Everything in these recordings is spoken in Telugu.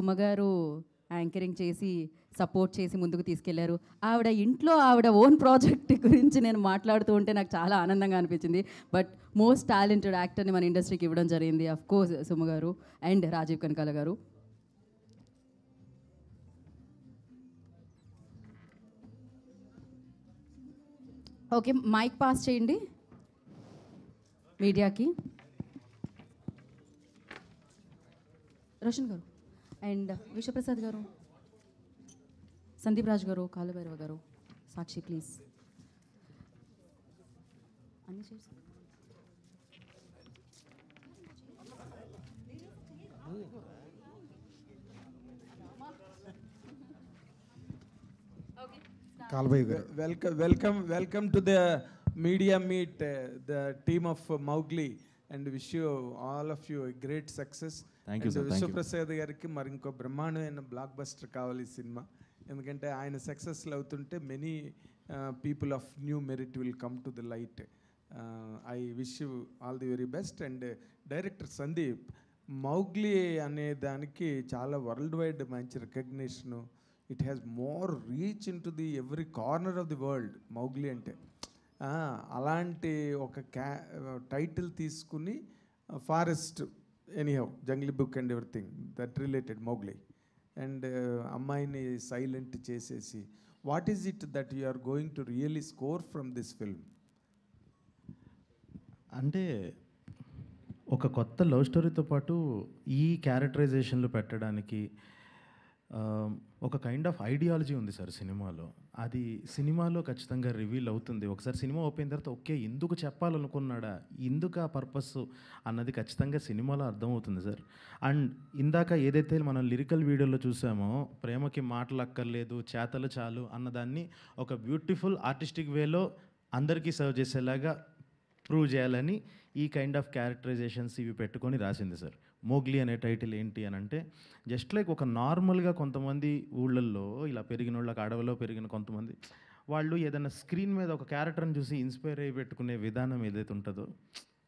సుమగారు యాంకరింగ్ చేసి సపోర్ట్ చేసి ముందుకు తీసుకెళ్లారు. ఆవిడ ఇంట్లో ఆవిడ ఓన్ ప్రాజెక్ట్ గురించి నేను మాట్లాడుతూ ఉంటే నాకు చాలా ఆనందంగా అనిపించింది. బట్ మోస్ట్ టాలెంటెడ్ యాక్టర్ని మన ఇండస్ట్రీకి ఇవ్వడం జరిగింది అఫ్ కోర్స్ సుమగారు అండ్ రాజీవ్ కనకాల గారు. ఓకే, మైక్ పాస్ చేయండి మీడియాకి. రోషన్ గారు అండ్ విశ్వప్రసాద్ గారు, సందీప్ రాజ్ గారు, కాలుభైరవ గారు, సాక్షి ప్లీజ్ అన్ని చేసి Welcome to the media meet, the team of Mowgli, and wish you all of you a great success. Thank you, sir. Thank you. Vishwaprasad గారికి మరి ఇంకో బ్రహ్మాండమైన బ్లాక్ బస్టర్ కావాలి ఈ సినిమా. ఎందుకంటే ఆయన సక్సెస్లు అవుతుంటే many people of new merit will come to the light. I wish you all the very best. And director Sandeep, Mowgli అనే దానికి చాలా వరల్డ్ వైడ్ మంచి recognition. It has more reach in to the every corner of the world. Mowgli అంటే అలాంటి ఒక టైటిల్ తీసుకుని forest anyhow Jungle Book and everything that related Mowgli, and అమ్మాయిని సైలెంట్ చేసేసి what is it that you are going to really score from this film? అంటే ఒక కొత్త లవ్ స్టోరీతో పాటు ఈ క్యారెక్టరైజేషన్లు పెట్టడానికి ఒక కైండ్ ఆఫ్ ఐడియాలజీ ఉంది సార్ సినిమాలో. అది సినిమాలో ఖచ్చితంగా రివీల్ అవుతుంది. ఒకసారి సినిమా ఓపెన్ తర్వాత ఓకే ఎందుకు చెప్పాలనుకున్నాడా, ఎందుకు ఆ పర్పస్ అన్నది ఖచ్చితంగా సినిమాలో అర్థమవుతుంది సార్. అండ్ ఇందాక ఏదైతే మనం లిరికల్ వీడియోలో చూసామో, ప్రేమకి మాటలు అక్కర్లేదు చేతలు చాలు అన్నదాన్ని ఒక బ్యూటిఫుల్ ఆర్టిస్టిక్ వేలో అందరికీ సర్వ్ చేసేలాగా ప్రూవ్ చేయాలని ఈ కైండ్ ఆఫ్ క్యారెక్టరైజేషన్స్ ఇవి పెట్టుకొని రాసింది సార్. మోగ్లీ అనే టైటిల్ ఏంటి అని అంటే జస్ట్ లైక్ ఒక నార్మల్గా కొంతమంది ఊళ్ళల్లో ఇలా పెరిగిన వాళ్ళకి, అడవిలో పెరిగిన కొంతమంది వాళ్ళు ఏదైనా స్క్రీన్ మీద ఒక క్యారెక్టర్ని చూసి ఇన్స్పైర్ అయ్యి పెట్టుకునే విధానం ఏదైతే ఉంటుందో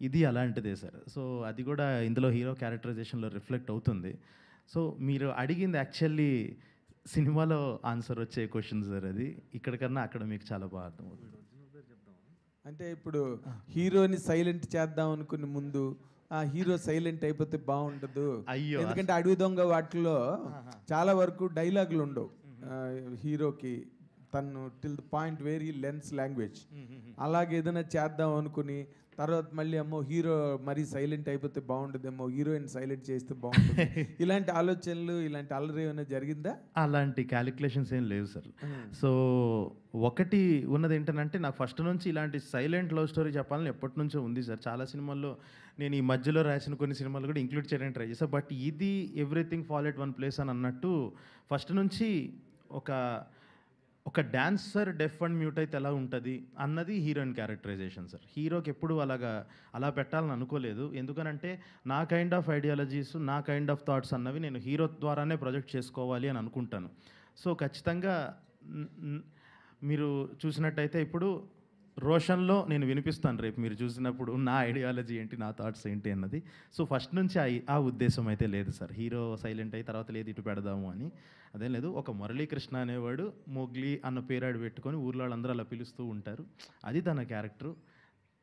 ఇది అలాంటిదే సార్. సో అది కూడా ఇందులో హీరో క్యారెక్టరైజేషన్లో రిఫ్లెక్ట్ అవుతుంది. సో మీరు అడిగింది యాక్చువల్లీ సినిమాలో ఆన్సర్ వచ్చే క్వశ్చన్ సార్. అది ఇక్కడికన్నా అక్కడ మీకు చాలా బాగా అర్థమవుతుంది. అంటే ఇప్పుడు హీరోని సైలెంట్ చేద్దాం అనుకునే ముందు ఆ హీరో సైలెంట్ అయిపోతే బాగుండదు. అయ్యో, ఎందుకంటే అడవి దొంగ వాటిలో చాలా వరకు డైలాగులు ఉండవు హీరోకి, తను till the point where he lens language. అలాగే ఏదైనా చేద్దాం అనుకుని తర్వాత మళ్ళీ అమ్మో హీరో మరీ సైలెంట్ అయిపోతే బాగుంటుందేమో, హీరోయిన్ సైలెంట్ చేస్తే బాగుంటుంది, ఇలాంటి ఆలోచనలు, ఇలాంటి అల్లరి ఏమైనా జరిగిందా? అలాంటి క్యాలిక్యులేషన్స్ ఏం లేవు సార్. సో ఒకటి ఉన్నది ఏంటంటే నాకు ఫస్ట్ నుంచి ఇలాంటి సైలెంట్ లవ్ స్టోరీ చెప్పాలని ఎప్పటి నుంచో ఉంది సార్. చాలా సినిమాల్లో నేను ఈ మధ్యలో రాసిన కొన్ని సినిమాలు కూడా ఇంక్లూడ్ చేయడానికి ట్రై చేశాను. బట్ ఇది everything fall at one place అని అన్నట్టు ఫస్ట్ నుంచి ఒక డాన్సర్ డెఫ్ అండ్ మ్యూట్ అయితే ఎలా ఉంటుంది అన్నది హీరోయిన్ క్యారెక్టరైజేషన్ సార్. హీరోకి ఎప్పుడు అలా పెట్టాలని అనుకోలేదు. ఎందుకనంటే నా కైండ్ ఆఫ్ ఐడియాలజీస్, నా కైండ్ ఆఫ్ థాట్స్ అన్నవి నేను హీరో ద్వారానే ప్రొజెక్ట్ చేసుకోవాలి అని అనుకుంటాను. సో ఖచ్చితంగా మీరు చూసినట్టయితే ఇప్పుడు రోషన్లో నేను వినిపిస్తాను రేపు మీరు చూసినప్పుడు నా ఐడియాలజీ ఏంటి, నా థాట్స్ ఏంటి అన్నది. సో ఫస్ట్ నుంచి ఆ ఉద్దేశం అయితే లేదు సార్, హీరో సైలెంట్ అయ్యి తర్వాత లేదు ఇటు పెడదాము అని అదేం లేదు. ఒక మురళీకృష్ణ అనేవాడు మోగ్లీ అన్న పేరాడు పెట్టుకొని ఊర్లో వాళ్ళందరూ అలా పిలుస్తూ ఉంటారు. అది తన క్యారెక్టరు.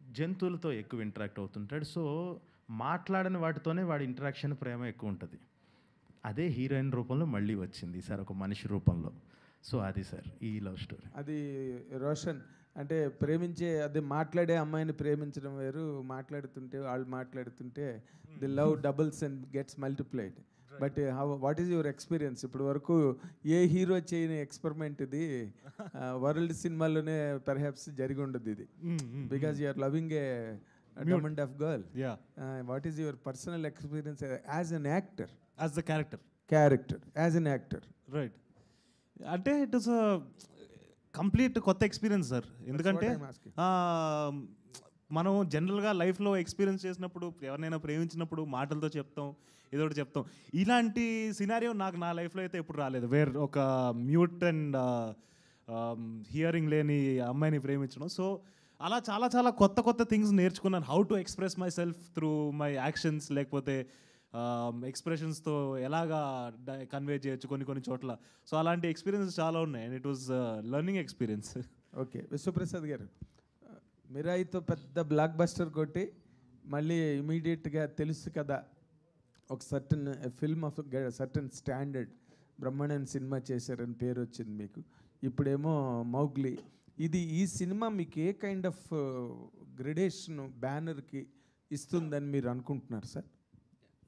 జంతువులతో ఎక్కువ ఇంటరాక్ట్ అవుతుంటాడు. సో మాట్లాడని వాటితోనే వాడి ఇంటరాక్షన్ ప్రేమ ఎక్కువ ఉంటుంది. అదే హీరోయిన్ రూపంలో మళ్ళీ వచ్చింది సార్, ఒక మనిషి రూపంలో. సో అది సార్ ఈ లవ్ స్టోరీ. అది రోషన్ అంటే ప్రేమించే, అదే మాట్లాడే అమ్మాయిని ప్రేమించడం వేరు, మాట్లాడుతుంటే వాళ్ళు మాట్లాడుతుంటే the love doubles and gets multiplied. But what is your experience? ఇప్పుడు వరకు ఏ హీరో చేయని ఎక్స్పెరిమెంట్ ఇది, వరల్డ్ సినిమాలోనే పర్హాప్స్ జరిగి ఉండదు ఇది, because you're loving a diamond of girl. What is your personal experience as an actor, as the character as an actor? Right, అంటే ఇట్ ఇస్ కంప్లీట్ కొత్త ఎక్స్పీరియన్స్ సార్. ఎందుకంటే మనం జనరల్గా లైఫ్లో ఎక్స్పీరియన్స్ చేసినప్పుడు, ఎవరినైనా ప్రేమించినప్పుడు మాటలతో చెప్తాం, ఏదో ఒకటి చెప్తాం. ఇలాంటి సినారియో నాకు నా లైఫ్లో అయితే ఎప్పుడు రాలేదు. వేర్ ఒక మ్యూట్ అండ్ హియరింగ్ లేని అమ్మాయిని ప్రేమించడం. సో అలా చాలా చాలా కొత్త కొత్త థింగ్స్ నేర్చుకున్నాను. How to express my self through my actions, లేకపోతే ఎక్స్ప్రెషన్స్తో ఎలాగా కన్వే చేయొచ్చు కొన్ని చోట్ల. సో అలాంటి ఎక్స్పీరియన్స్ చాలా ఉన్నాయి and it was learning experience. Okay, Vishwaprasad గారు, మిరాయితో పెద్ద బ్లాక్ బస్టర్ కొట్టి మళ్ళీ ఇమీడియట్గా తెలుసు కదా ఒక certain film of certain standard బ్రహ్మాండం సినిమా చేశారని పేరు వచ్చింది మీకు. ఇప్పుడేమో మౌగ్లీ. ఈ సినిమా మీకు ఏ కైండ్ ఆఫ్ గ్రెడేషన్ బ్యానర్కి ఇస్తుందని మీరు అనుకుంటున్నారు సార్?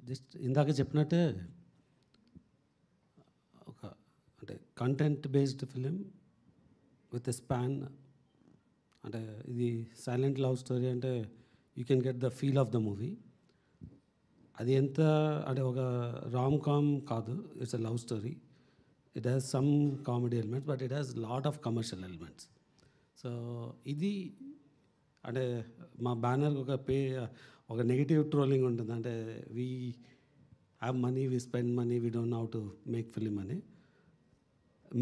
జస్ట్ ఇందాక చెప్పినట్టే ఒక అంటే content based film with a span. అంటే ఇది సైలెంట్ లవ్ స్టోరీ అంటే you can get the feel of the movie. అది ఎంత అంటే ఒక రామ్ కామ్ కాదు, it's a love story. It has some comedy elements but it has lot of commercial elements. So ఇది అంటే మా బ్యానర్ ఒక నెగిటివ్ ట్రోలింగ్ ఉంటుంది, అంటే we have money, we spend money, we don't know how to make film అని.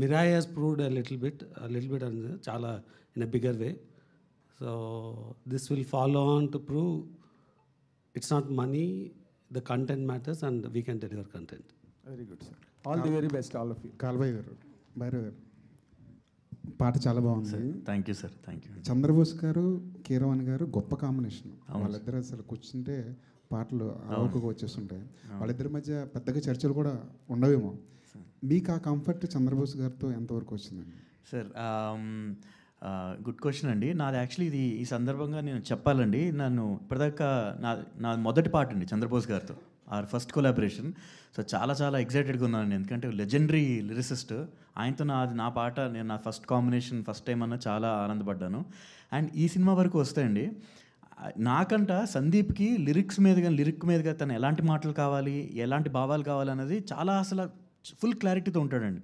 Mirai has proved a little bit అని చాలా in a bigger way. So this will follow on to prove it's not money, the content matters and we can deliver content. Very good sir, all the very best all of you. కాల్బాయ్ గారు, భైరవ్ గారు, పాట చాలా బాగుంది. Thank you sir, thank you. Chandrabose గారు, కీరవాణి గారు గొప్ప కాంబినేషన్. వాళ్ళిద్దరు అసలు కూర్చుంటే పాటలు అవకగా వచ్చేస్తుంటాయి. వాళ్ళిద్దరి మధ్య పెద్దగా చర్చలు కూడా ఉండవేమో. మీకు ఆ కంఫర్ట్ చంద్రబోస్ గారితో ఎంతవరకు వచ్చిందండి? సార్ గుడ్ క్వశ్చన్ అండి. నాది యాక్చువల్లీ ఈ సందర్భంగా నేను చెప్పాలండి, నన్ను ఇప్పటిదాకా నా మొదటి పాట అండి చంద్రబోస్ గారితో, ఆర్ ఫస్ట్ కొలాబరేషన్. సో చాలా ఎగ్జైటెడ్గా ఉన్నాను, ఎందుకంటే లెజెండరీ లిరిసిస్ట్. ఆయనతో నా పాట, నేను నా ఫస్ట్ కాంబినేషన్ ఫస్ట్ టైం అన్న చాలా ఆనందపడ్డాను. అండ్ ఈ సినిమా వరకు వస్తాయండి, నాకంట సందీప్కి లిరిక్ మీదుగా తను ఎలాంటి మాటలు కావాలి, ఎలాంటి భావాలు కావాలన్నది చాలా అసలు ఫుల్ క్లారిటీతో ఉంటాడండి.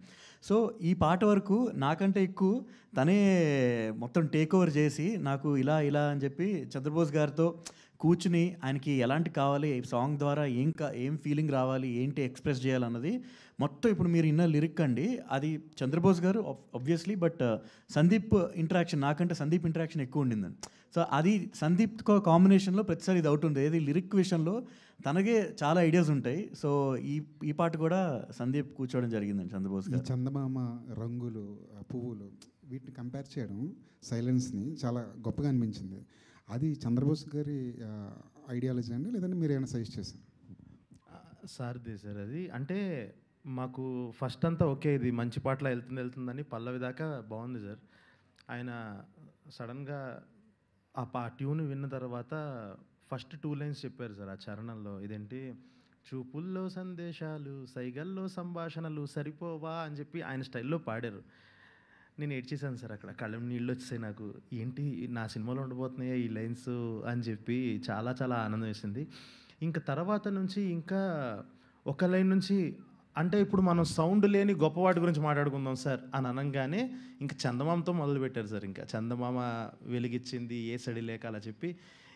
సో ఈ పాట వరకు నాకంటే ఎక్కువ తనే మొత్తం టేక్ ఓవర్ చేసి నాకు ఇలా అని చెప్పి చంద్రబోస్ గారితో కూర్చుని ఆయనకి ఎలాంటి కావాలి, సాంగ్ ద్వారా ఏం ఫీలింగ్ రావాలి, ఏంటి ఎక్స్ప్రెస్ చేయాలన్నది మొత్తం ఇప్పుడు మీరు ఇన్న లిరిక్ అండి, అది చంద్రబోస్ గారు ఆబ్వియస్లీ, బట్ సందీప్ ఇంటరాక్షన్, నాకంటే సందీప్ ఇంటరాక్షన్ ఎక్కువ ఉండిందండి. సో అది సందీప్ కాంబినేషన్లో ప్రతిసారి ఇది అవుతుంది, ఏది లిరిక్ విషయంలో తనకే చాలా ఐడియాస్ ఉంటాయి. సో ఈ పాట కూడా సందీప్ కూర్చోవడం జరిగిందండి చంద్రబోస్ గారు. చందమామ, రంగులు, పువ్వులు, వీటిని కంపేర్ చేయడం సైలెన్స్ని చాలా గొప్పగా అనిపించింది. అది చంద్రబోస్ గారి ఐడియాలజీ అండి, లేదంటే మీరు ఏమైనా సజెస్ట్ చేశారు? సార్దే సార్ అది. అంటే మాకు ఫస్ట్ అంతా ఓకే, ఇది మంచి పాటలా వెళ్తుందని పల్లవి దాకా బాగుంది సార్. ఆయన సడన్గా ఆ ట్యూన్ విన్న తర్వాత ఫస్ట్ 2 లైన్స్ చెప్పారు సార్ ఆ చరణంలో. ఇదేంటి, చూపుల్లో సందేశాలు, సైగల్లో సంభాషణలు సరిపోవా అని చెప్పి ఆయన స్టైల్లో పాడారు. నేను ఏడ్చేసాను సార్, అక్కడ కళ్ళ నీళ్ళు వచ్చేసాయి నాకు. ఏంటి నా సినిమాలో ఉండబోతున్నాయా ఈ లైన్స్ అని చెప్పి చాలా ఆనందం వేసింది. ఇంకా తర్వాత నుంచి ఇంకా ఒక లైన్ నుంచి, అంటే ఇప్పుడు మనం సౌండ్ లేని గొప్పవాటి గురించి మాట్లాడుకుందాం సార్ అని అనగానే ఇంకా చందమామతో మొదలుపెట్టారు సార్. ఇంకా చందమామ వెలిగిచ్చింది ఏ సడి లేక అలా చెప్పి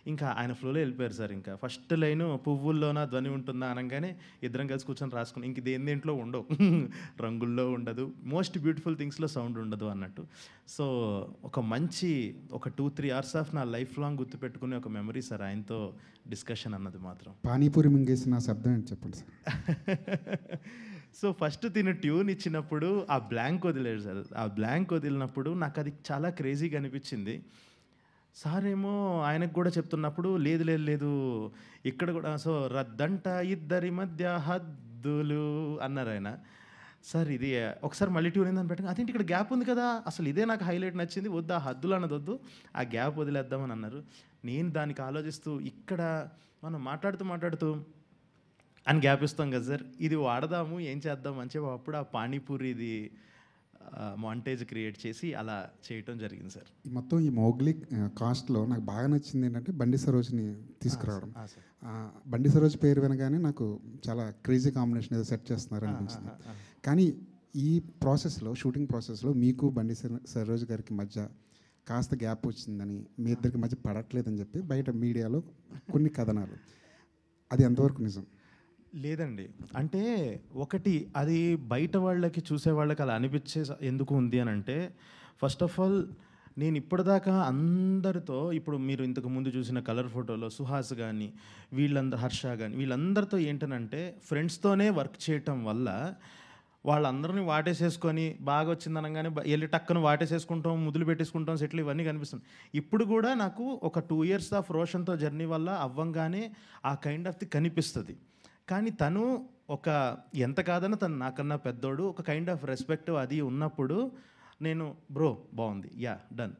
ఇంకా ఆయన ఫ్లోలో వెళ్ళిపోయారు సార్. ఇంకా ఫస్ట్ లైను పువ్వుల్లోన ధ్వని ఉంటుందా అనగానే ఇద్దరం కలిసి కూర్చొని రాసుకుని, ఇంక దేంట్లో ఉండవు, రంగుల్లో ఉండదు, మోస్ట్ బ్యూటిఫుల్ థింగ్స్లో సౌండ్ ఉండదు అన్నట్టు. సో ఒక 2-3 అవర్స్ ఆఫ్ నా లైఫ్ లాంగ్ గుర్తుపెట్టుకునే ఒక మెమరీ సార్ ఆయనతో డిస్కషన్ అన్నది మాత్రం. పానీపూరి మింగేసిన శబ్దం ఏంటి చెప్పండి సార్. సో ఫస్ట్ తిని ట్యూన్ ఇచ్చినప్పుడు ఆ బ్లాంక్ వదిలేడు సార్. ఆ బ్లాంక్ వదిలినప్పుడు నాకు అది చాలా క్రేజీగా అనిపించింది. సార్ ఏమో ఆయనకు కూడా చెప్తున్నప్పుడు లేదు ఇక్కడ కూడా సో రద్దంట ఇద్దరి మధ్య హద్దులు అన్నారు ఆయన. సార్ ఇది ఒకసారి మళ్ళీ ట్యూన్ అయిందని పెట్టండి, అదేంటి ఇక్కడ గ్యాప్ ఉంది కదా, అసలు ఇదే నాకు హైలైట్ నచ్చింది, వద్దు ఆ హద్దులు అన్నది వద్దు, ఆ గ్యాప్ వదిలేద్దామని అన్నారు. నేను దానికి ఆలోచిస్తూ ఇక్కడ మనం మాట్లాడుతూ అని గ్యాప్ ఇస్తాం కదా సార్, ఇది వాడదాము ఏం చేద్దాం అని చెప్పి అప్పుడు ఆ పానీపూరిది మాంటేజ్ క్రియేట్ చేసి అలా చేయటం జరిగింది సార్. మొత్తం ఈ మౌగ్లీ కాస్ట్లో నాకు బాగా నచ్చింది ఏంటంటే బండి సరోజ్ని తీసుకురావడం. బండి సరోజ్ పేరు వినగానే నాకు చాలా క్రేజీ కాంబినేషన్ ఏదో సెట్ చేస్తున్నారు అనిపించింది. కానీ ఈ ప్రాసెస్లో, షూటింగ్ ప్రాసెస్లో మీకు బండి సరోజ్ గారికి మధ్య కాస్త గ్యాప్ వచ్చిందని, మీ ఇద్దరికి మధ్య పడట్లేదని చెప్పి బయట మీడియాలో కొన్ని కథనాలు, అది ఎంతవరకు నిజం? లేదండి, అంటే ఒకటి అది బయట వాళ్ళకి చూసే వాళ్ళకి అలా అనిపించే ఎందుకు ఉంది అని అంటే, ఫస్ట్ ఆఫ్ ఆల్ నేను ఇప్పటిదాకా అందరితో, ఇప్పుడు మీరు ఇంతకు ముందు చూసిన కలర్ ఫోటోలో సుహాస్ కానీ వీళ్ళందరూ, హర్ష కానీ వీళ్ళందరితో ఏంటనంటే ఫ్రెండ్స్తోనే వర్క్ చేయటం వల్ల వాళ్ళందరినీ వాటేసేసుకొని బాగా వచ్చిందనగానే వెళ్ళి టక్కున వాటేసేసుకుంటాం, ముద్దులు పెట్టేసుకుంటాం, సెటిల్ ఇవన్నీ కనిపిస్తుంది. ఇప్పుడు కూడా నాకు ఒక 2 years ఆఫ్ రోషన్తో జర్నీ వల్ల అవ్వంగానే ఆ కైండ్ ఆఫ్ ది కనిపిస్తుంది. కానీ తను ఒక ఎంత కాదన్నా తను నాకన్నా పెద్దోడు, ఒక కైండ్ ఆఫ్ రెస్పెక్ట్ అది ఉన్నప్పుడు నేను బ్రో బాగుంది యా డన్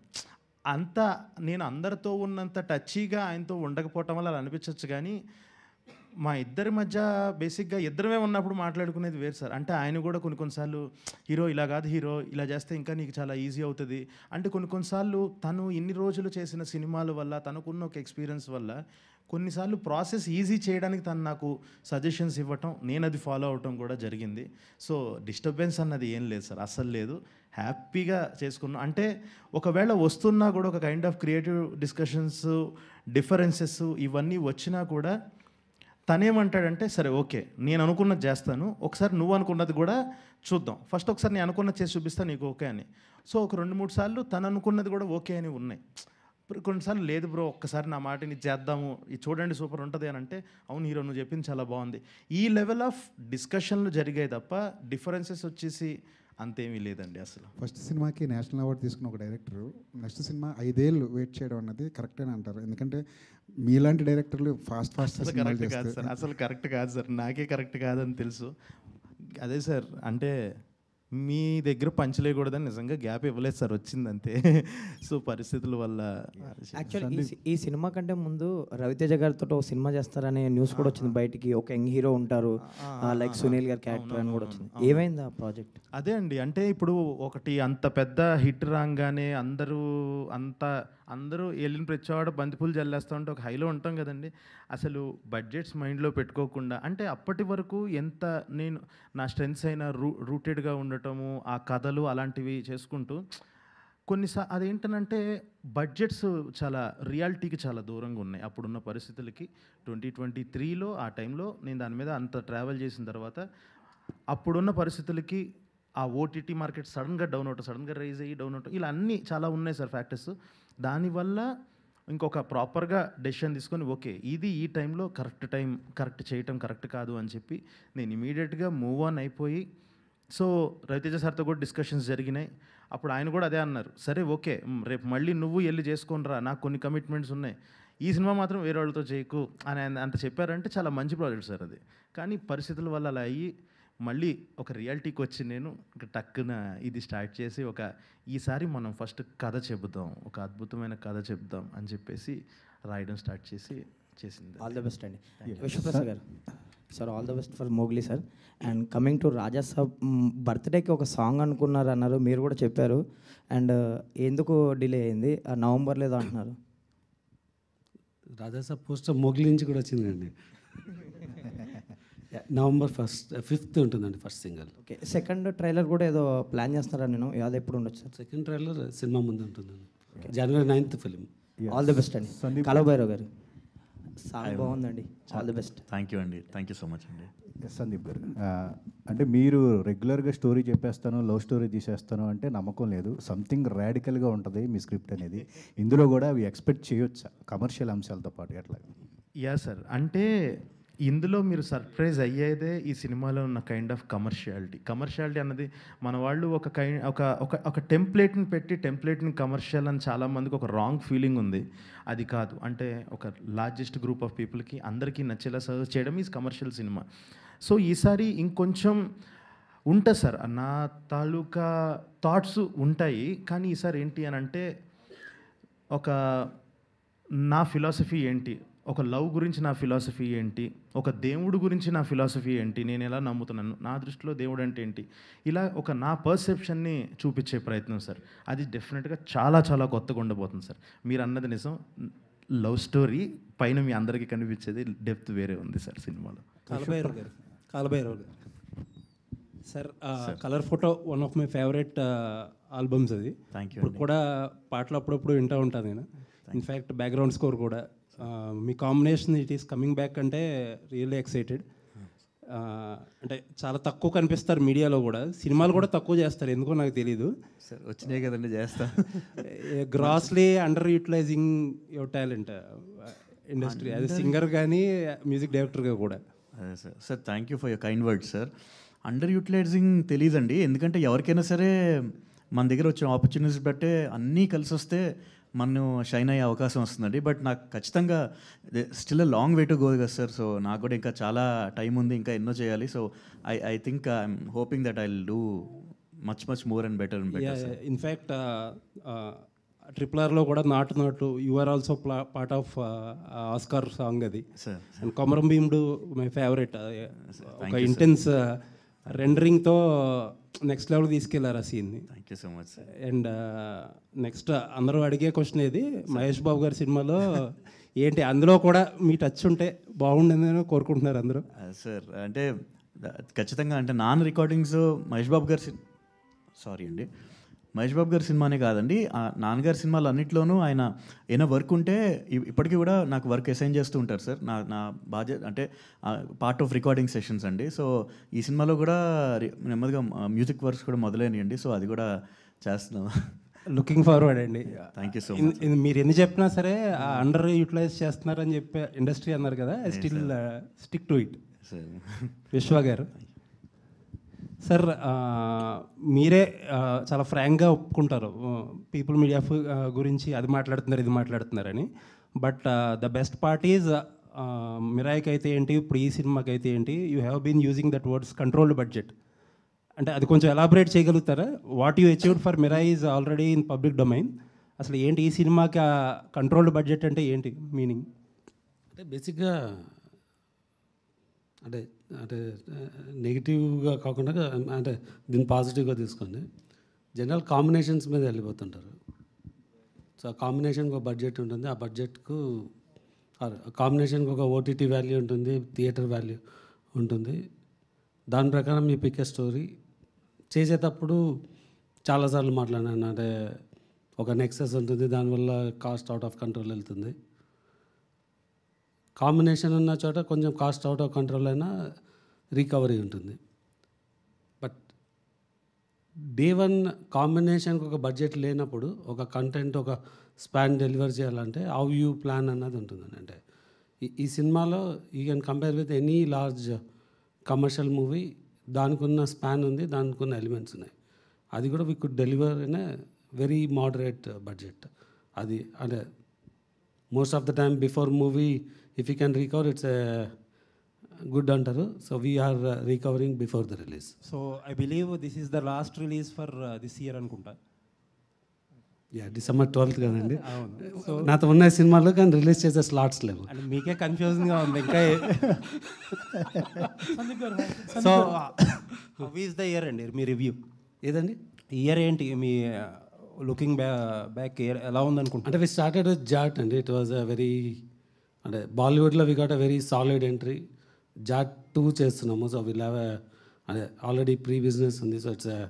అంత నేను అందరితో ఉన్నంత టచీగా ఆయనతో ఉండకపోవటం వల్ల అలా అనిపించవచ్చు. కానీ మా ఇద్దరి మధ్య బేసిక్గా ఇద్దరమే ఉన్నప్పుడు మాట్లాడుకునేది వేరు సార్. అంటే ఆయన కూడా కొన్నిసార్లు హీరో ఇలా కాదు, హీరో ఇలా చేస్తే ఇంకా నీకు చాలా ఈజీ అవుతుంది అంటే కొన్నిసార్లు తను ఇన్ని రోజులు చేసిన సినిమాల వల్ల తనకున్న ఒక ఎక్స్పీరియన్స్ వల్ల కొన్నిసార్లు ప్రాసెస్ ఈజీ చేయడానికి తను నాకు సజెషన్స్ ఇవ్వటం, నేను అది ఫాలో అవటం కూడా జరిగింది. సో డిస్టర్బెన్స్ అన్నది ఏం లేదు సార్, అస్సలు లేదు. హ్యాపీగా చేసుకున్నాం. అంటే ఒకవేళ వస్తున్నా కూడా ఒక kind of creative discussions, differences ఇవన్నీ వచ్చినా కూడా తనేమంటాడంటే సరే ఓకే నేను అనుకున్నది చేస్తాను, ఒకసారి నువ్వు అనుకున్నది కూడా చూద్దాం, ఫస్ట్ ఒకసారి నేను అనుకున్నది చేసి చూపిస్తాను నీకు ఓకే అని. సో ఒక 2-3 సార్లు తను అనుకున్నది కూడా ఓకే అని ఉన్నాయి. కొన్నిసార్లు లేదు బ్రో ఒక్కసారి నా మాటని చేద్దాము, ఇది చూడండి సూపర్ ఉంటుంది అని అంటే అవును హీరో నువ్వు చెప్పింది చాలా బాగుంది. ఈ లెవెల్ ఆఫ్ డిస్కషన్లు జరిగాయి తప్ప డిఫరెన్సెస్ వచ్చేసి అంతేమీ లేదండి అసలు. ఫస్ట్ సినిమాకి నేషనల్ అవార్డు తీసుకున్న ఒక డైరెక్టర్ నెక్స్ట్ సినిమా 5 ఏళ్ళు వెయిట్ చేయడం అన్నది కరెక్ట్ అని అంటారు. ఎందుకంటే మీలాంటి డైరెక్టర్లు ఫాస్ట్ అసలు కరెక్ట్ కాదు సార్, అసలు కరెక్ట్ కాదు సార్, నాకే కరెక్ట్ కాదని తెలుసు. అదే సార్ అంటే మీ దగ్గర పంచలేయకూడదని నిజంగా గ్యాప్ ఇవ్వలేదు సార్, వచ్చిందంతే. సో పరిస్థితుల వల్ల. యాక్చువల్లీ ఈ సినిమా కంటే ముందు రవితేజ గారితో ఒక సినిమా చేస్తారనే న్యూస్ కూడా వచ్చింది బయటికి, ఒక యంగ్ హీరో ఉంటారు లైక్ సునీల్ గారి క్యారెక్టర్ అని కూడా వచ్చింది. ఏమైంది ఆ ప్రాజెక్ట్? అదే అండి, అంటే ఇప్పుడు ఒకటి అంత పెద్ద హిట్ రాగానే అందరూ వెళ్ళిన ప్రతివాడు బంతిపూలు జల్లేస్తూ ఉంటే ఒక హైలో ఉంటాం కదండి. అసలు బడ్జెట్స్ మైండ్లో పెట్టుకోకుండా అంటే అప్పటి వరకు ఎంత నేను నా స్ట్రెంగ్స్ అయినా రూటెడ్గా ఉండటము, ఆ కథలు అలాంటివి చేసుకుంటూ అదేంటనంటే బడ్జెట్స్ చాలా రియాలిటీకి చాలా దూరంగా ఉన్నాయి అప్పుడున్న పరిస్థితులకి. 2023లో ఆ టైంలో నేను దాని మీద అంత ట్రావెల్ చేసిన తర్వాత అప్పుడున్న పరిస్థితులకి ఆ ఓటీటీ మార్కెట్ సడన్గా డౌన్ అవటం, సడన్గా రైజ్ అయ్యి డౌన్ అవటం, ఇలా అన్నీ చాలా ఉన్నాయి సార్ ఫ్యాక్టర్స్. దానివల్ల ఇంకొక ప్రాపర్గా డెసిషన్ తీసుకొని ఓకే ఇది ఈ టైంలో కరెక్ట్ చేయటం కరెక్ట్ కాదు అని చెప్పి నేను ఇమీడియట్గా మూవ్ ఆన్ అయిపోయి, సో రవితేజ సార్తో కూడా డిస్కషన్స్ జరిగినాయి. అప్పుడు ఆయన కూడా అదే అన్నారు, సరే ఓకే రేపు మళ్ళీ నువ్వు వెళ్ళి చేసుకొని రా, నాకు కొన్ని కమిట్మెంట్స్ ఉన్నాయి, ఈ సినిమా మాత్రం వేరే వాళ్ళతో చేయకు అని అంత చెప్పారంటే చాలా మంచి ప్రాజెక్ట్ సార్ అది. కానీ పరిస్థితుల వల్ల అలా అయ్యి మళ్ళీ ఒక రియాలిటీకి వచ్చి నేను టక్కున ఇది స్టార్ట్ చేసి ఈసారి మనం ఫస్ట్ కథ చెబుదాం, ఒక అద్భుతమైన కథ చెప్దాం అని చెప్పేసి రాయడం స్టార్ట్ చేసింది. ఆల్ ద బెస్ట్ అండి విశ్వప్రసాద్ గారు. Sir all the best for Mowgli sir. And coming to Raja Saab, బర్త్డేకి ఒక సాంగ్ అనుకున్నారు అన్నారు, మీరు కూడా చెప్పారు. అండ్ ఎందుకు డిలే అయింది? నవంబర్ లేదో అంటున్నారు. రాజా సాబ్ పోస్టర్ మోగ్లీ నుంచి కూడా వచ్చిందండి. నవంబర్ 5th ఉంటుందండి first single. Okay, second trailer కూడా ఏదో ప్లాన్ చేస్తున్నారా? నేను అది ఎప్పుడు ఉండొచ్చు సార్? సెకండ్ ట్రైలర్ సినిమా ముందు ఉంటుందండి, January 9th film. All the best అండి. కలవభైరవ్ గారు సాంగ్ బాగుందండి, all the best. Thank you అండి, థ్యాంక్ యూ సో మచ్ అండి. సందీప్ గారు, అంటే మీరు రెగ్యులర్గా స్టోరీ చెప్పేస్తాను, లవ్ స్టోరీ తీసేస్తాను అంటే నమ్మకం లేదు. సంథింగ్ రాడికల్గా ఉంటుంది మీ స్క్రిప్ట్ అనేది. ఇందులో కూడా అవి ఎక్స్పెక్ట్ చేయొచ్చా కమర్షియల్ అంశాలతో పాటు ఎట్లా? యా సార్, అంటే ఇందులో మీరు సర్ప్రైజ్ అయ్యేదే ఈ సినిమాలో ఉన్న కైండ్ ఆఫ్ కమర్షియాలిటీ అన్నది మన వాళ్ళు ఒక టెంప్లెట్ని పెట్టి టెంప్లెట్ని కమర్షియల్ అని చాలామందికి ఒక రాంగ్ ఫీలింగ్ ఉంది. అది కాదు, అంటే ఒక లార్జెస్ట్ గ్రూప్ ఆఫ్ పీపుల్కి అందరికీ నచ్చేలా సర్వ్ చేయడం ఈజ్ కమర్షియల్ సినిమా. సో ఈసారి ఇంకొంచెం ఉంటుంది సార్, నా తాలూకా థాట్స్ ఉంటాయి. కానీ ఈసారి ఏంటి అని అంటే నా ఫిలాసఫీ ఏంటి, ఒక లవ్ గురించి నా ఫిలాసఫీ ఏంటి, ఒక దేవుడు గురించి నా ఫిలాసఫీ ఏంటి, నేను ఎలా నమ్ముతున్నాను, నా దృష్టిలో దేవుడు అంటే ఏంటి, ఇలా నా పర్సెప్షన్ని చూపించే ప్రయత్నం సార్. అది డెఫినెట్గా చాలా చాలా కొత్తగా ఉండబోతుంది సార్. మీరు అన్నది నిజం, లవ్ స్టోరీ పైన మీ అందరికీ కనిపించేది డెప్త్ వేరే ఉంది సార్ సినిమాలో. కాలభైరవ్ గారు sir, Colour Photo one of my favourite albums అది. Thank you. ఇప్పుడు కూడా పాటలు అప్పుడప్పుడు వింటూ ఉంటాను నేను. ఇన్ఫ్యాక్ట్ బ్యాక్గ్రౌండ్ స్కోర్ కూడా మీ combination it is coming back అంటే రియల్లీ ఎక్సైటెడ్. అంటే చాలా తక్కువ కనిపిస్తారు మీడియాలో కూడా, సినిమాలు కూడా తక్కువ చేస్తారు, ఎందుకో నాకు తెలీదు. సార్ వచ్చినాయి కదండి, చేస్తా. Grossly under utilizing your talent industry, అది సింగర్ కానీ మ్యూజిక్ డైరెక్టర్గా కూడా. అదే sir. Sir thank you for your kind words sir. Under utilizing తెలియదండి, ఎందుకంటే ఎవరికైనా సరే మన దగ్గర వచ్చిన ఆపర్చునిటీస్ బట్టే అన్నీ కలిసి వస్తే మనం షైన్ అయ్యే అవకాశం వస్తుందండి. బట్ నాకు ఖచ్చితంగా still long way to go కదా సార్. సో నాకు కూడా ఇంకా చాలా టైం ఉంది, ఇంకా ఎన్నో చేయాలి. So I think I'm hoping that I will do much more and better and better. In fact RRRలో కూడా Naatu you are also part of Oscar song అది. And Komaram Bheemudu my favourite, ఒక ఇంటెన్స్ రెండరింగ్తో నెక్స్ట్ లెవెల్ తీసుకెళ్లారు ఆ సీన్ని. Thank you so much sir. And next అందరూ అడిగే క్వశ్చన్ ఏది, మహేష్ బాబు గారి సినిమాలో ఏంటి అందులో కూడా మీ టచ్ ఉంటే బాగుండేదని కోరుకుంటున్నారు అందరూ. సార్ అంటే ఖచ్చితంగా అంటే నాన్ రికార్డింగ్స్ మహేష్ బాబు గారి మహేష్ బాబు గారి సినిమానే కాదండి, నాన్నగారి సినిమాలు అన్నింటిలోనూ ఆయన ఏమైనా వర్క్ ఉంటే ఇప్పటికీ కూడా నాకు వర్క్ అసైన్ చేస్తూ ఉంటారు సార్. నా బాధ్యత అంటే పార్ట్ ఆఫ్ రికార్డింగ్ సెషన్స్ అండి. సో ఈ సినిమాలో కూడా నెమ్మదిగా మ్యూజిక్ వర్క్స్ కూడా మొదలైనాయండి. సో అది కూడా చేస్తున్నాం. లుకింగ్ ఫార్వర్డ్ అండి. Thank you so much. మీరు ఎన్ని చెప్పినా సరే అండర్ యూటిలైజ్ చేస్తున్నారని చెప్పే ఇండస్ట్రీ అన్నారు కదా, స్టిల్ స్టిక్ టు ఇట్. విశ్వ గారు సార్, మీరే చాలా ఫ్రాంక్గా ఒప్పుకుంటారు పీపుల్ మీడియా గురించి అది మాట్లాడుతున్నారు ఇది మాట్లాడుతున్నారని. But the best part is మిరాయికి అయితే ఏంటి, ఇప్పుడు ఈ సినిమాకి అయితే ఏంటి, you have been using that words controlled budget. అంటే అది కొంచెం ఎలాబరేట్ చేయగలుగుతారా? What you achieved for Mirai is already in public domain. అసలు ఏంటి ఈ సినిమాకి కంట్రోల్డ్ బడ్జెట్ అంటే ఏంటి మీనింగ్? అంటే బేసిక్గా అంటే అంటే నెగిటివ్గా కాకుండా అంటే దీన్ని పాజిటివ్గా తీసుకోండి. జనరల్ కాంబినేషన్స్ మీద వెళ్ళిపోతుంటారు. సో ఆ కాంబినేషన్కి ఒక బడ్జెట్ ఉంటుంది, ఆ బడ్జెట్కు కాంబినేషన్కి ఒక OTT వాల్యూ ఉంటుంది, థియేటర్ వాల్యూ ఉంటుంది. దాని ప్రకారం మీ పిక్ స్టోరీ చేసేటప్పుడు చాలాసార్లు మాట్లాడాను. అంటే ఒక నెక్సెస్ ఉంటుంది, దానివల్ల కాస్ట్ అవుట్ ఆఫ్ కంట్రోల్ వెళ్తుంది. కాంబినేషన్ ఉన్న చోట కొంచెం కాస్ట్ అవుట్ ఆఫ్ కంట్రోల్ అయినా రికవరీ ఉంటుంది. బట్ డే వన్ కాంబినేషన్కి ఒక బడ్జెట్ లేనప్పుడు ఒక కంటెంట్ ఒక స్పాన్ డెలివర్ చేయాలంటే హౌ యూ ప్లాన్ అన్నది ఉంటుందండి. అంటే ఈ సినిమాలో you can compare with any large commercial movie, దానికి ఉన్న స్పాన్ ఉంది, దానికి ఉన్న ఎలిమెంట్స్ ఉన్నాయి. అది కూడా we could deliver in a very moderate budget. అది అంటే most of the time before movie if you can recover it's good అంటారు. So we are recovering before the release. So I believe this is the last release for this year అనుకుంటా. December 12th కదండి. అవును. సో నాతో ఉన్న సినిమాలో కానీ రిలీజ్ చేసే స్లాట్స్ లేవు. అంటే మీకే కన్ఫ్యూజింగ్గా ఉంది ఇంకా. So how is the year అండి మీ రివ్యూ? ఏదండి ఇయర్ ఏంటి మీ లుకింగ్ బ్యాక్ ఇయర్ ఎలా ఉందనుకుంటా? అంటే వి స్టార్టెడ్ విత్ జాట్ అండి. ఇట్ వాజ్ అ వెరీ అంటే బాలీవుడ్లో we got a very solid entry. Jaat 2 చేస్తున్నాము. సో విల్ హ్యావ్ అంటే ఆల్రెడీ ప్రీ బిజినెస్ ఉంది. So it's a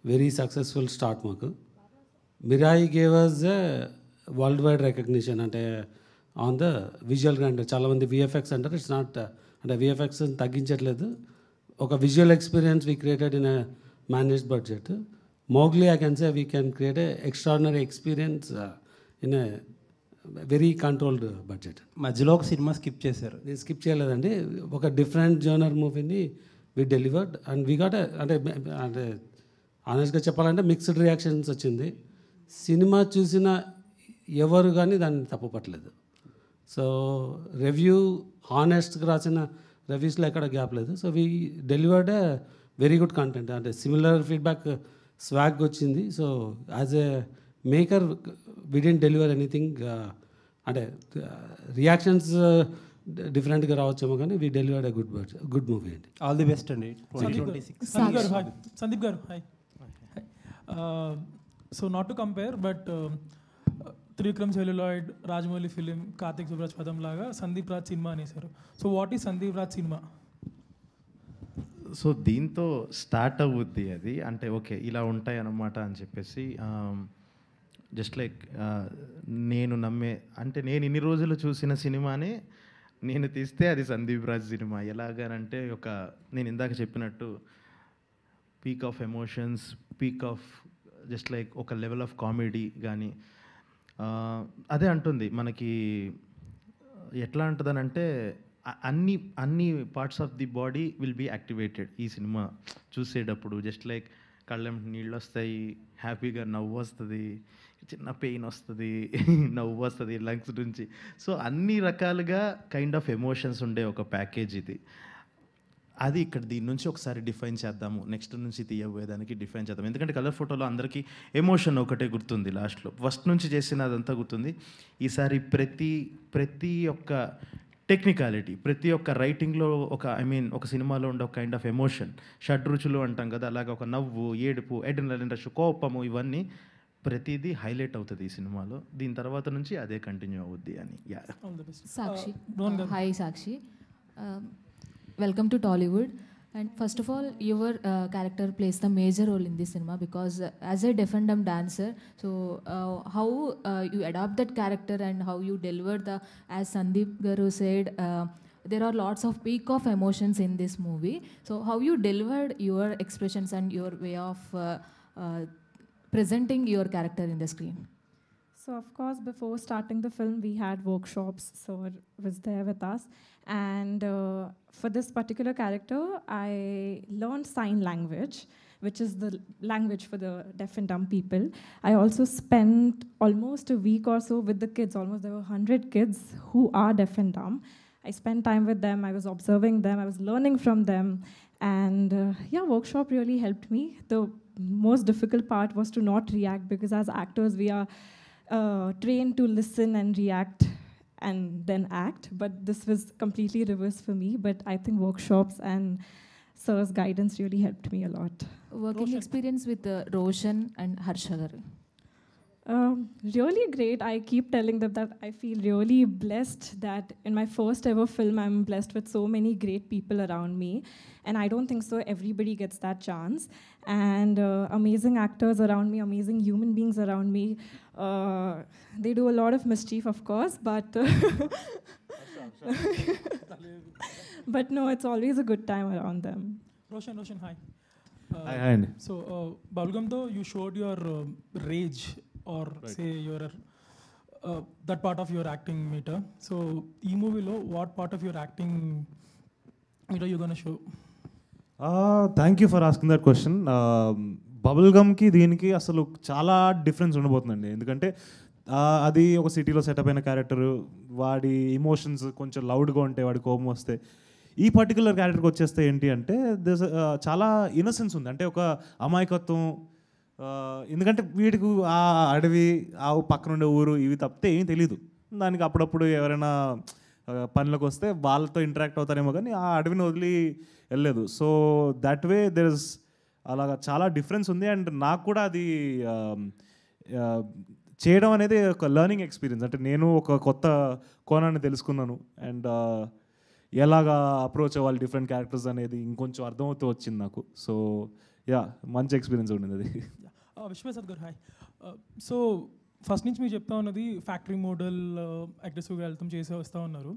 very successful start మాకు. Mirai gave us a worldwide recognition అంటే ఆన్ ద విజువల్ గ్రాండ్. చాలామంది VFX అంటారు, ఇట్స్ నాట్ అంటే VFX తగ్గించట్లేదు. ఒక visual experience we created in a managed budget. Mowgli I can say we can create a extraordinary experience in a very controlled budget. మధ్యలో ఒక సినిమా స్కిప్ చేశారు. నేను స్కిప్ చేయలేదండి. ఒక డిఫరెంట్ జోనర్ మూవీని వి డెలివర్డ్ అండ్ వీ గాట్ అంటే అంటే ఆనెస్ట్గా చెప్పాలంటే మిక్స్డ్ రియాక్షన్స్ వచ్చింది. సినిమా చూసిన ఎవరు కానీ దాన్ని తప్పుపట్టలేదు. సో రివ్యూ హానెస్ట్గా రాసిన రివ్యూస్లో ఎక్కడ గ్యాప్ లేదు. So we delivered a very good content. అంటే సిమిలర్ ఫీడ్బ్యాక్ స్వాగ్ వచ్చింది. So as a maker we didn't deliver anything. అంటే రియాక్షన్స్ డిఫరెంట్గా రావచ్చేమో కానీ we delivered a good movie అండి. ఆల్ ది బెస్ట్ అండి. 2026. Sandeep garu hi. So not to compare but Trivikram celluloid, Rajamouli film, Karthik Subbaraj పదం లాగా సందీప్ రాజ్ సినిమా అనేసారు. So what is Sandeep Raj సినిమా? సో దీంతో స్టార్ట్ అవుద్ది అది. అంటే ఓకే ఇలా ఉంటాయి అన్నమాట అని చెప్పేసి జస్ట్ లైక్ నేను నమ్మే అంటే నేను ఇన్ని రోజులు చూసిన సినిమానే నేను తీస్తే అది సందీప్ రాజ్ సినిమా. ఎలాగనంటే నేను ఇందాక చెప్పినట్టు peak of emotions, peak of just like ఒక లెవెల్ ఆఫ్ కామెడీ కానీ అదే అంటుంది మనకి. ఎట్లా ఉంటుందనంటే అన్ని parts of the body will be activated ఈ సినిమా చూసేటప్పుడు. జస్ట్ లైక్ కళ్ళెం నీళ్ళు వస్తాయి, హ్యాపీగా నవ్వు వస్తుంది, చిన్న పెయిన్ వస్తుంది, నవ్వు వస్తుంది లంగ్స్ నుంచి. సో అన్ని రకాలుగా కైండ్ ఆఫ్ ఎమోషన్స్ ఉండే ఒక ప్యాకేజ్ ఇది. అది ఇక్కడ దీని నుంచి ఒకసారి డిఫైన్ చేద్దాము, నెక్స్ట్ నుంచి తీయబోయేదానికి డిఫైన్ చేద్దాం. ఎందుకంటే కలర్ ఫోటోలో అందరికీ ఎమోషన్ ఒకటే గుర్తుంది, లాస్ట్లో ఫస్ట్ నుంచి చేసిన అదంతా గుర్తుంది. ఈసారి ప్రతి ఒక్క టెక్నికాలిటీ, ప్రతి ఒక్క రైటింగ్లో ఒక సినిమాలో ఉండే ఒక కైండ్ ఆఫ్ ఎమోషన్, షడ్రుచులు అంటాం కదా, అలాగే ఒక నవ్వు, ఏడుపు, అడ్రినలిన్ రష్, కోపము, ఇవన్నీ ప్రతిదీ హైలైట్ అవుతుంది ఈ సినిమాలో. దీని తర్వాత నుంచి అదే కంటిన్యూ అవుద్ది అని. Sakshi, hi Sakshi, welcome to Tollywood. And first of all, your character plays the major role in this cinema because as a deaf and dumb dancer, so how you adopt that character and how you deliver as Sandeep Garu said, there are lots of peak of emotions in this movie. So how you delivered your expressions and your way of presenting your character in the screen? So of course, before starting the film, we had workshops. So it was there with us. And for this particular character, I learned sign language, which is the language for the deaf and dumb people. I also spent almost a week or so with the kids. Almost there were 100 kids who are deaf and dumb. I spent time with them. I was observing them. I was learning from them. And workshop really helped me. The most difficult part was to not react, because as actors, we are trained to listen and react and then act, but this was completely reverse for me. But I think workshops and sir's guidance really helped me a lot. Working experience with Roshan and Harsha garu? Really great. I keep telling them that I feel really blessed that in my first ever film, I'm blessed with so many great people around me. And I don't think so everybody gets that chance. And amazing actors around me, amazing human beings around me. They do a lot of mischief, of course, but but no, it's always a good time around them. Roshan, hi. Hi. So, Bubblegum, though, you showed your rage, or say your that part of your acting meter. So, ee movie lo, what part of your acting meter you gonna show? Thank you for asking that question. Bubble గమ్కి దీనికి అసలు చాలా డిఫరెన్స్ ఉండబోతుందండి. ఎందుకంటే అది ఒక సిటీలో సెటప్ అయిన క్యారెక్టర్, వాడి ఎమోషన్స్ కొంచెం లౌడ్గా ఉంటే, వాడి కోపం వస్తే. ఈ పర్టికులర్ క్యారెక్టర్కి వచ్చేస్తే ఏంటి అంటే చాలా ఇన్నసెన్స్ ఉంది, అంటే ఒక అమాయకత్వం. ఎందుకంటే వీడికి ఆ అడవి, ఆ పక్కన ఉండే ఊరు ఇవి తప్పితే ఏమీ తెలియదు. దానికి అప్పుడప్పుడు ఎవరైనా పనులకు వస్తే వాళ్ళతో ఇంటరాక్ట్ అవుతారేమో, కానీ ఆ అడవిని వదిలి వెళ్ళలేదు. So that way there is అలాగా చాలా డిఫరెన్స్ ఉంది. అండ్ నాకు కూడా అది చేయడం అనేది ఒక లెర్నింగ్ ఎక్స్పీరియన్స్. అంటే నేను ఒక కొత్త కోణాన్ని తెలుసుకున్నాను, అండ్ ఎలాగా అప్రోచ్ అవ్వాలి డిఫరెంట్ క్యారెక్టర్స్ అనేది ఇంకొంచెం అర్థమవుతూ వచ్చింది నాకు. సో మంచి ఎక్స్పీరియన్స్ ఉండింది అది. విశ్వప్రసాద్ గారు, హాయ్. సో ఫస్ట్ నుంచి మీరు చెప్తా ఉన్నది ఫ్యాక్టరీ మోడల్ అగ్రెసివ్గా వెళ్తాం చేసే వస్తూ ఉన్నారు.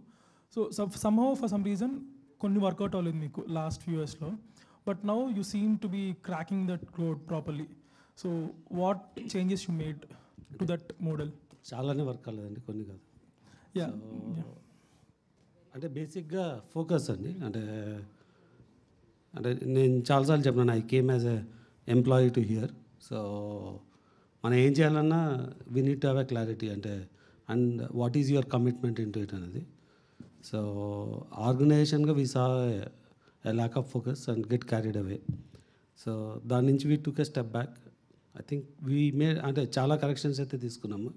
So somehow for some reason కొన్ని వర్కౌట్ అవ్వలేదు మీకు లాస్ట్ ఫ్యూ ఇయర్స్లో, but now you seem to be cracking that code properly. So what changes you made to that model? చాలానే వర్క్ అవ్వలేదండి, కొన్ని కాదు. యా, అంటే బేసిక్గా ఫోకస్ అండి. అంటే నేను చాలాసార్లు చెప్పినాను, I came as a employee to here. So మనం ఏం చేయాలన్నా we need to have a clarity, అంటే and what is your commitment in to it అనేది. సో ఆర్గనైజేషన్గా we saw a lack of focus and get carried away. So దాని నుంచి we took a step back. I think we made, అంటే చాలా కరెక్షన్స్ అయితే తీసుకున్నాము,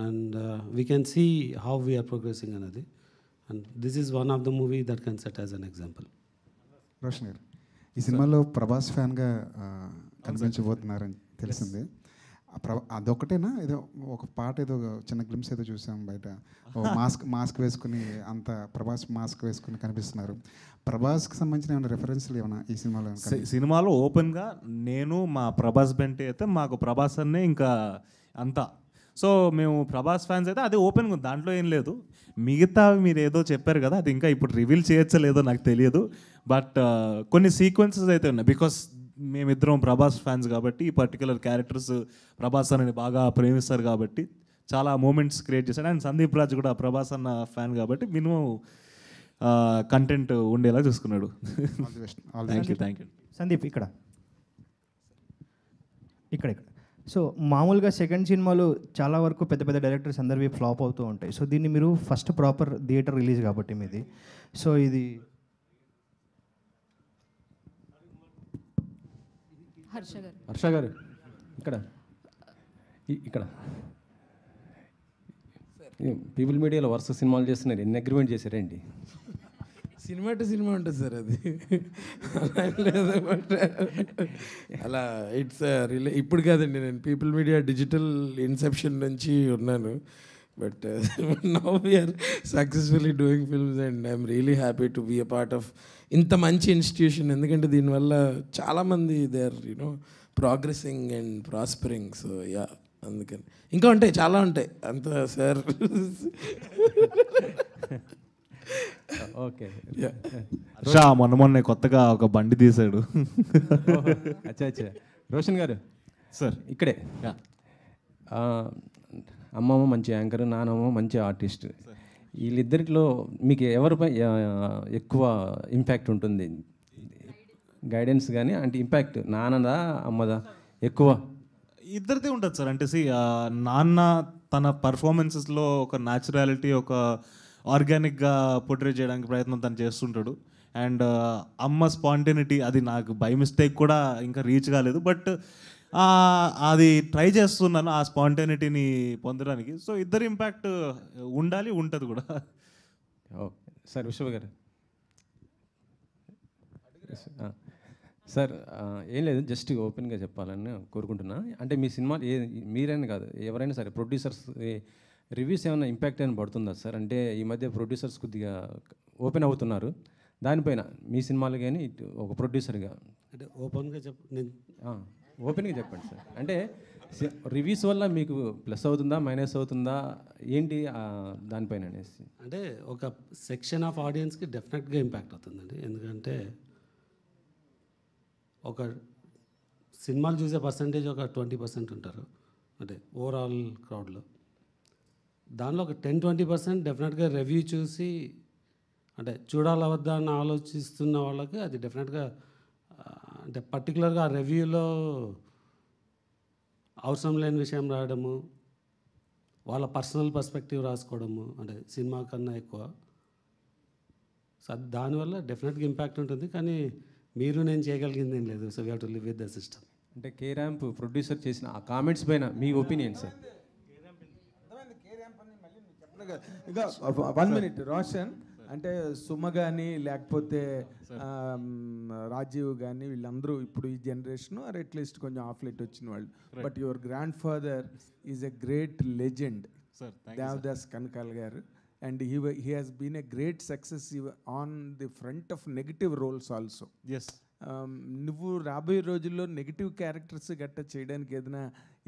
and we can see how we are progressing అనేది. And this is one of the movie that can set as an example. Roshan గారు, ఈ సినిమాలో ప్రభాస్ ఫ్యాన్గా కనిపించబోతున్నారని తెలిసింది. అదొకటేనా, ఏదో ఒక పాట, ఏదో చిన్న గ్లిమ్స్ ఏదో చూసాం బయట, మాస్క్ వేసుకుని, అంత ప్రభాస్ మాస్క్ వేసుకుని కనిపిస్తున్నారు. ప్రభాస్కి సంబంధించిన ఏమైనా రెఫరెన్స్లు ఏమైనా ఈ సినిమాలో? సినిమాలో ఓపెన్గా నేను మా ప్రభాస్ బెంటే అయితే మాకు ప్రభాస్ అన్నే ఇంకా అంతా. సో మేము ప్రభాస్ ఫ్యాన్స్ అయితే అది ఓపెన్గా ఉంది, దాంట్లో ఏం లేదు. మిగతా మీరు ఏదో చెప్పారు కదా, అది ఇంకా ఇప్పుడు రివీల్ చేయొచ్చో లేదో నాకు తెలియదు. బట్ కొన్ని సీక్వెన్సెస్ అయితే ఉన్నాయి, బికాస్ మేమిద్దరం ప్రభాస్ ఫ్యాన్స్ కాబట్టి, ఈ పర్టికులర్ క్యారెక్టర్స్ ప్రభాస్ అని బాగా ప్రేమిస్తారు కాబట్టి చాలా మూమెంట్స్ క్రియేట్ చేశాడు. అండ్ సందీప్ రాజ్ కూడా ప్రభాస్ అన్న ఫ్యాన్ కాబట్టి మినిమం కంటెంట్ ఉండేలా చూసుకున్నాడు. Thank you. సందీప్ ఇక్కడ సో మామూలుగా సెకండ్ సినిమాలు చాలా వరకు పెద్ద పెద్ద డైరెక్టర్స్ అందరివి ఫ్లాప్ అవుతూ ఉంటాయి. సో దీన్ని మీరు ఫస్ట్ ప్రాపర్ థియేటర్ రిలీజ్ కాబట్టి మీది, సో ఇది హర్ష గారు ఇక్కడ పీపుల్ మీడియాలో వరుస సినిమాలు చేస్తున్నారు, ఎన్ని అగ్రిమెంట్ చేశారండి? సినిమా టు సినిమా ఉంటుంది సార్ అది. లేదు బట్ అలా ఇట్స్ ఇప్పుడు కాదండి, నేను పీపుల్ మీడియా డిజిటల్ ఇన్సెప్షన్ నుంచి ఉన్నాను. But now we're successfully doing films and I'm really happy to be a part of ఇంత మంచి ఇన్స్టిట్యూషన్. ఎందుకంటే దీనివల్ల చాలామంది they are you know progressing and prospering. So yeah, అందుకని ఇంకా ఉంటాయి, చాలా ఉంటాయి అంత సార్. ఓకే. మొన్న కొత్తగా ఒక బండి తీశాడు. అచ్చా రోషన్ గారు సార్ ఇక్కడే. అమ్మమ్మ మంచి యాంకర్, నానమ్మ మంచి ఆర్టిస్ట్. వీళ్ళిద్దరిలో మీకు ఎవరిపై ఎక్కువ ఇంపాక్ట్ ఉంటుంది? గైడెన్స్ కానీ అంటే ఇంపాక్ట్ నాన్నదా అమ్మదా ఎక్కువ? ఇద్దరిదే ఉంటుంది సార్. అంటే నాన్న తన పర్ఫార్మెన్సెస్లో ఒక న్యాచురాలిటీ, ఒక ఆర్గానిక్గా పోర్ట్రే చేయడానికి ప్రయత్నం తను చేస్తుంటాడు. అండ్ అమ్మ స్పాంటేనిటీ, అది నాకు బై మిస్టేక్ కూడా ఇంకా రీచ్ కాలేదు, బట్ అది ట్రై చేస్తున్నాను ఆ స్పాంటేనిటీని పొందడానికి. సో ఇద్దరు ఇంపాక్ట్ ఉండాలి, ఉంటుంది కూడా. Okay sir. విశ్వ గారు సార్, ఏం లేదు, జస్ట్ ఓపెన్గా చెప్పాలని కోరుకుంటున్నా. అంటే మీ సినిమాలు మీరైనా కాదు ఎవరైనా సరే ప్రొడ్యూసర్స్ రివ్యూస్ ఏమైనా ఇంపాక్ట్ అయినా పడుతుందా సార్? అంటే ఈ మధ్య ప్రొడ్యూసర్స్ కొద్దిగా ఓపెన్ అవుతున్నారు దానిపైన, మీ సినిమాలు కానీ ఒక ప్రొడ్యూసర్గా. అంటే ఓపెన్గా ఓపెన్గా చెప్పండి సార్. అంటే రివ్యూస్ వల్ల మీకు ప్లస్ అవుతుందా మైనస్ అవుతుందా ఏంటి దానిపైన అనేసి? అంటే ఒక సెక్షన్ ఆఫ్ ఆడియన్స్కి డెఫినెట్గా ఇంపాక్ట్ అవుతుందండి. ఎందుకంటే ఒక సినిమాలు చూసే పర్సంటేజ్ ఒక 20% ఉంటారు అంటే ఓవరాల్ క్రౌడ్లో. దానిలో ఒక 10-20% డెఫినెట్గా రివ్యూ చూసి అంటే చూడాలా వద్దా అని ఆలోచిస్తున్న వాళ్ళకి అది డెఫినెట్గా అంటే పర్టికులర్గా ఆ రివ్యూలో అవసరం లేని విషయం రాయడము, వాళ్ళ పర్సనల్ పర్స్పెక్టివ్ రాసుకోవడము అంటే సినిమా కన్నా ఎక్కువ. సో దానివల్ల డెఫినెట్గా ఇంపాక్ట్ ఉంటుంది. కానీ మీరు నేను చేయగలిగింది ఏం లేదు. So we have to live with the system. అంటే కే ర్యాంప్ ప్రొడ్యూసర్ చేసిన ఆ కామెంట్స్ పైన మీ ఒపీనియన్ సార్? ఇక 1 minute రోషన్, అంటే సుమ కానీ లేకపోతే రాజీవ్ కానీ వీళ్ళందరూ ఇప్పుడు ఈ జనరేషన్ ఆర్ అట్లీస్ట్ కొంచెం ఆఫ్ లైట్ వచ్చిన వాళ్ళు. But your grandfather is a great legend, Devdas Kanakala garu. And he has been a great success on the front of negative roles also. Yes. నువ్వు రాబోయే రోజుల్లో నెగిటివ్ క్యారెక్టర్స్ గట్ట చేయడానికి ఏదైనా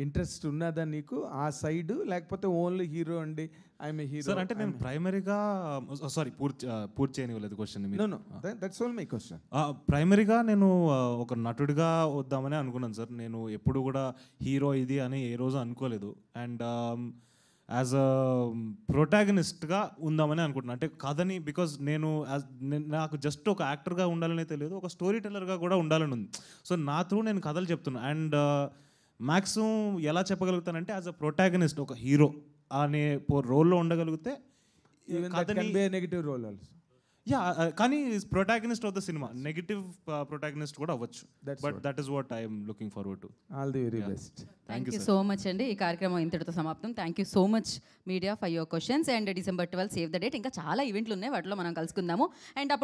ఇంట్రెస్ట్ ఉన్నదా నీకు ఆ సైడ్, లేకపోతే ఓన్లీ హీరో అండి ఐఎమ్ ఏ హీరో? సార్ అంటే నేను ప్రైమరీగా సారీ పూర్తి చేయనివ్వలేదు question. That's all my question. ప్రైమరీగా నేను ఒక నటుడిగా వద్దామని అనుకున్నాను సార్. నేను ఎప్పుడు కూడా హీరో ఇది అని ఏ రోజు అనుకోలేదు. అండ్ యాజ్ అ ప్రొటాగనిస్ట్గా ఉందామని అనుకుంటున్నాను. అంటే కథని, బికాజ్ నాకు జస్ట్ ఒక యాక్టర్గా ఉండాలనే తెలియదు, ఒక స్టోరీ టెల్లర్గా కూడా ఉండాలని ఉంది. సో నా త్రూ నేను కథలు చెప్తున్నాను. అండ్ మ్యాక్సిమం ఎలా చెప్పగలుగుతానంటే యాజ్ అ ప్రొటాగనిస్ట్ ఒక హీరో అనే రోల్లో ఉండగలిగితే నెగిటివ్ రోల్ ఆల్సో. యా, కానీ protagonist of the cinema negative protagonist కూడా అవ్వచ్చు. But that is what I'm looking forward to. All the very best. Thank you so much అండి. ఈ కార్యక్రమం ఇంతటితో సమాప్తం. Thank you so much media for your questions. And December 12 save the date. ఇంకా చాలా ఈవెంట్లు ఉన్నాయి, వాటిలో మనం కలుసుకుందాము. అండ్ అప్పుడు